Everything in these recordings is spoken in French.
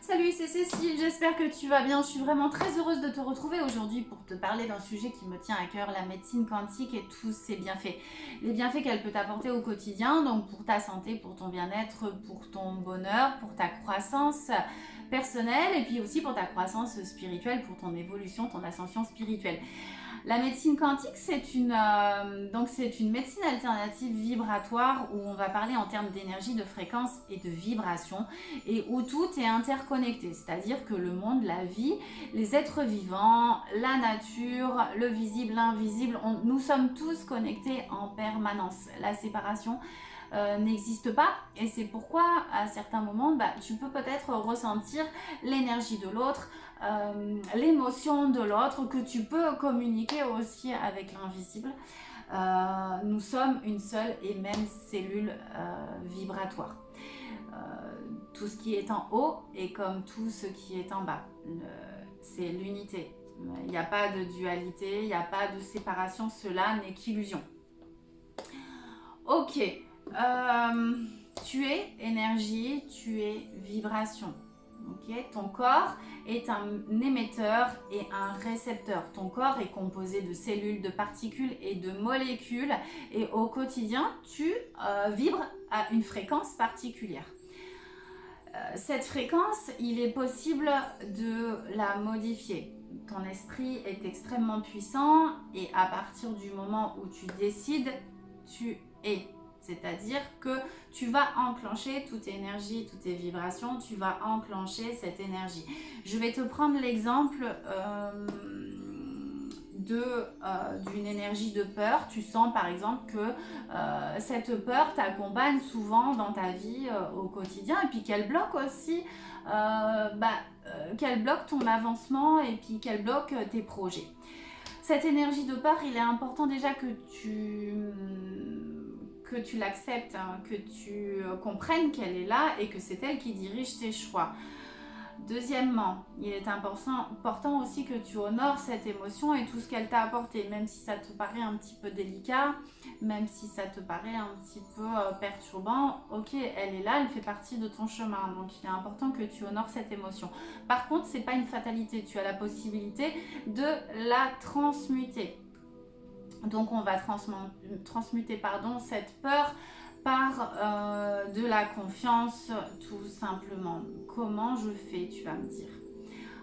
Salut, c'est Cécile, j'espère que tu vas bien. Je suis vraiment très heureuse de te retrouver aujourd'hui pour te parler d'un sujet qui me tient à cœur, la médecine quantique et tous ses bienfaits. Les bienfaits qu'elle peut t'apporter au quotidien, donc pour ta santé, pour ton bien-être, pour ton bonheur, pour ta croissance personnelle et puis aussi pour ta croissance spirituelle, pour ton évolution, ton ascension spirituelle. La médecine quantique, c'est une médecine alternative vibratoire où on va parler en termes d'énergie, de fréquence et de vibration et où tout est interconnecté, c'est-à-dire que le monde, la vie, les êtres vivants, la nature, le visible, l'invisible, nous sommes tous connectés en permanence. La séparation n'existe pas et c'est pourquoi à certains moments tu peux peut-être ressentir l'énergie de l'autre, l'émotion de l'autre, que tu peux communiquer aussi avec l'invisible. Nous sommes une seule et même cellule vibratoire. Tout ce qui est en haut est comme tout ce qui est en bas. C'est l'unité. Il n'y a pas de dualité, il n'y a pas de séparation, cela n'est qu'illusion. Ok, tu es énergie, tu es vibration. Okay, ton corps est un émetteur et un récepteur. Ton corps est composé de cellules, de particules et de molécules. Et au quotidien, tu vibres à une fréquence particulière. Cette fréquence, il est possible de la modifier. Ton esprit est extrêmement puissant et à partir du moment où tu décides, tu es. C'est-à-dire que tu vas enclencher toute énergie, toutes tes vibrations, tu vas enclencher cette énergie. Je vais te prendre l'exemple d'une énergie de peur. Tu sens par exemple que cette peur t'accompagne souvent dans ta vie au quotidien et puis qu'elle bloque aussi, qu'elle bloque ton avancement et puis qu'elle bloque tes projets. Cette énergie de peur, il est important déjà que tu l'acceptes, hein, que tu comprennes qu'elle est là et que c'est elle qui dirige tes choix. Deuxièmement, il est important aussi que tu honores cette émotion et tout ce qu'elle t'a apporté, même si ça te paraît un petit peu délicat, même si ça te paraît un petit peu perturbant. Ok, elle est là, elle fait partie de ton chemin, donc il est important que tu honores cette émotion. Par contre, c'est pas une fatalité, tu as la possibilité de la transmuter. Donc on va transmuter cette peur par de la confiance, tout simplement. Comment je fais, tu vas me dire.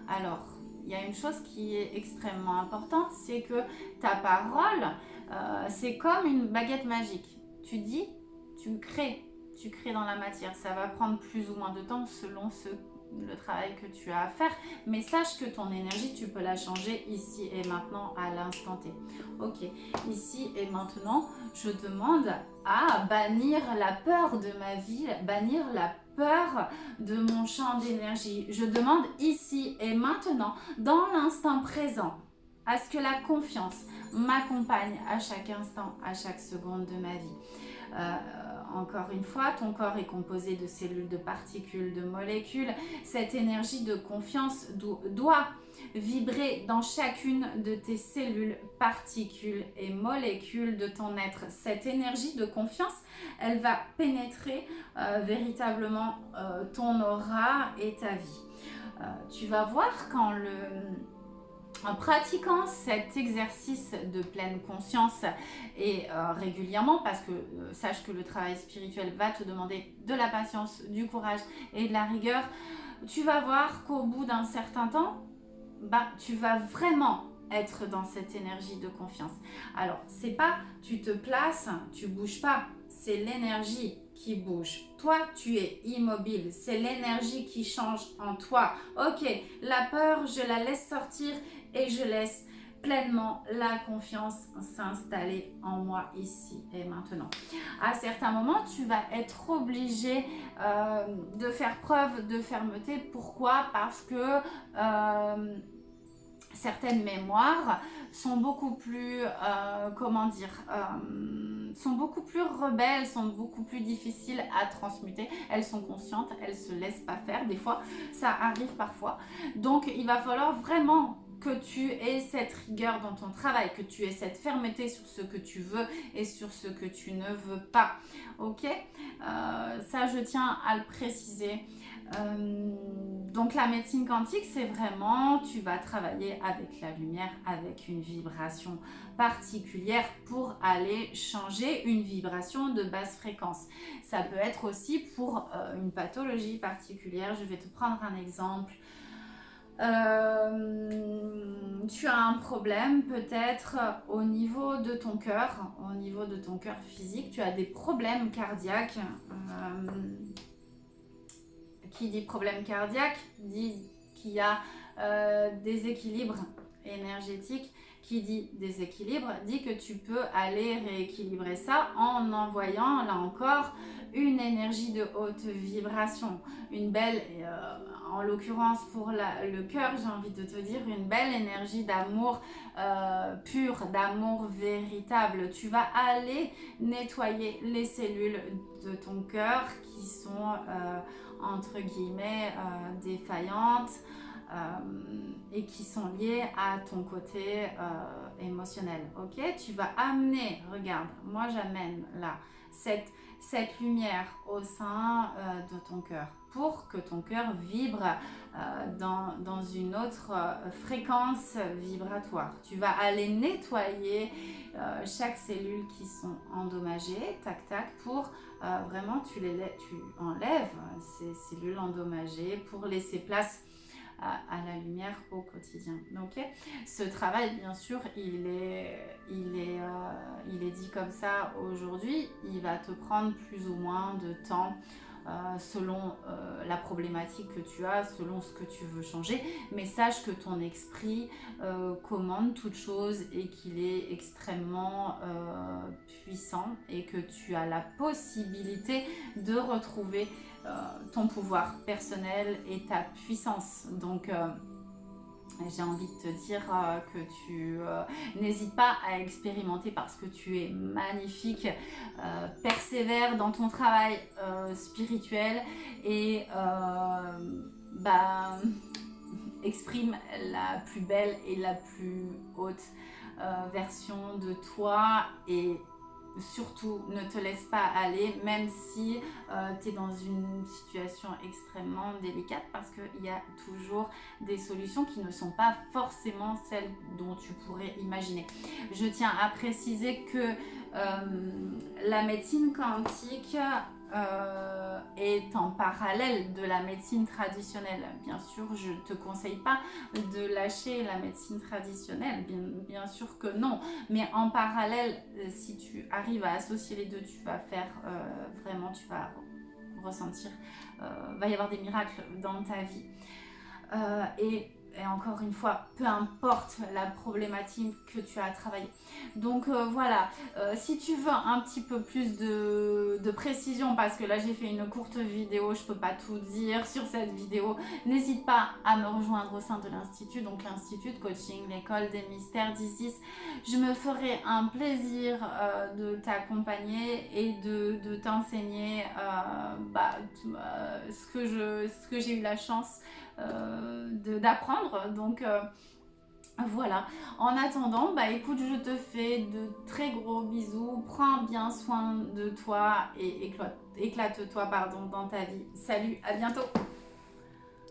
Alors, il y a une chose qui est extrêmement importante, c'est que ta parole, c'est comme une baguette magique. Tu dis, tu crées dans la matière. Ça va prendre plus ou moins de temps selon le travail que tu as à faire, mais sache que ton énergie, tu peux la changer ici et maintenant à l'instant T. Ok, ici et maintenant, je demande à bannir la peur de ma vie, bannir la peur de mon champ d'énergie. Je demande ici et maintenant, dans l'instant présent, à ce que la confiance m'accompagne à chaque instant, à chaque seconde de ma vie. Encore une fois, ton corps est composé de cellules, de particules, de molécules. Cette énergie de confiance doit vibrer dans chacune de tes cellules, particules et molécules de ton être. Cette énergie de confiance, elle va pénétrer véritablement ton aura et ta vie. Tu vas voir en pratiquant cet exercice de pleine conscience et régulièrement, parce que sache que le travail spirituel va te demander de la patience, du courage et de la rigueur, tu vas voir qu'au bout d'un certain temps, tu vas vraiment être dans cette énergie de confiance. Alors, c'est pas tu te places, tu bouges pas, c'est l'énergie qui bouge. Toi, tu es immobile, c'est l'énergie qui change en toi. Ok, la peur, je la laisse sortir et je laisse pleinement la confiance s'installer en moi ici et maintenant. À certains moments, tu vas être obligé de faire preuve de fermeté. Pourquoi? Parce que certaines mémoires sont beaucoup plus, sont beaucoup plus rebelles, sont beaucoup plus difficiles à transmuter. Elles sont conscientes, elles se laissent pas faire. Des fois, ça arrive parfois. Donc, il va falloir vraiment que tu aies cette rigueur dans ton travail, que tu aies cette fermeté sur ce que tu veux et sur ce que tu ne veux pas. Ok, ça, je tiens à le préciser. Donc la médecine quantique, c'est vraiment, tu vas travailler avec la lumière, avec une vibration particulière pour aller changer une vibration de basse fréquence. Ça peut être aussi pour une pathologie particulière. Je vais te prendre un exemple. Tu as un problème peut-être au niveau de ton cœur, physique, tu as des problèmes cardiaques. Qui dit problème cardiaque dit qu'il y a déséquilibre énergétique. Qui dit déséquilibre dit que tu peux aller rééquilibrer ça en envoyant, là encore, une énergie de haute vibration. Une belle, en l'occurrence pour le cœur, j'ai envie de te dire, une belle énergie d'amour pur, d'amour véritable. Tu vas aller nettoyer les cellules de ton cœur qui sont entre guillemets défaillantes et qui sont liées à ton côté émotionnel. Ok, tu vas amener, regarde, moi j'amène là cette lumière au sein de ton cœur pour que ton cœur vibre dans une autre fréquence vibratoire. Tu vas aller nettoyer chaque cellule qui sont endommagées, tac tac, pour vraiment tu enlèves ces cellules endommagées pour laisser place à la lumière au quotidien. Ok, ce travail, bien sûr, il est dit comme ça aujourd'hui. Il va te prendre plus ou moins de temps selon la problématique que tu as, selon ce que tu veux changer. Mais sache que ton esprit commande toute chose et qu'il est extrêmement puissant et que tu as la possibilité de retrouver ton pouvoir personnel et ta puissance. Donc j'ai envie de te dire que tu n'hésites pas à expérimenter parce que tu es magnifique, persévère dans ton travail spirituel et exprime la plus belle et la plus haute version de toi et surtout ne te laisse pas aller même si tu es dans une situation extrêmement délicate parce qu'il y a toujours des solutions qui ne sont pas forcément celles dont tu pourrais imaginer. Je tiens à préciser que la médecine quantique est en parallèle de la médecine traditionnelle. Bien sûr, je ne te conseille pas de lâcher la médecine traditionnelle, bien sûr que non, mais en parallèle, si tu arrives à associer les deux, tu vas faire vraiment, tu vas ressentir, va y avoir des miracles dans ta vie. Et encore une fois, peu importe la problématique que tu as à travailler. Donc voilà, si tu veux un petit peu plus de précision, parce que là j'ai fait une courte vidéo, je peux pas tout dire sur cette vidéo, n'hésite pas à me rejoindre au sein de l'Institut, donc l'Institut de Coaching, l'école des mystères d'Isis. Je me ferai un plaisir de t'accompagner et de t'enseigner ce que j'ai eu la chance d'apprendre. Donc voilà, en attendant, écoute, je te fais de très gros bisous, prends bien soin de toi et éclate-toi dans ta vie. Salut, à bientôt.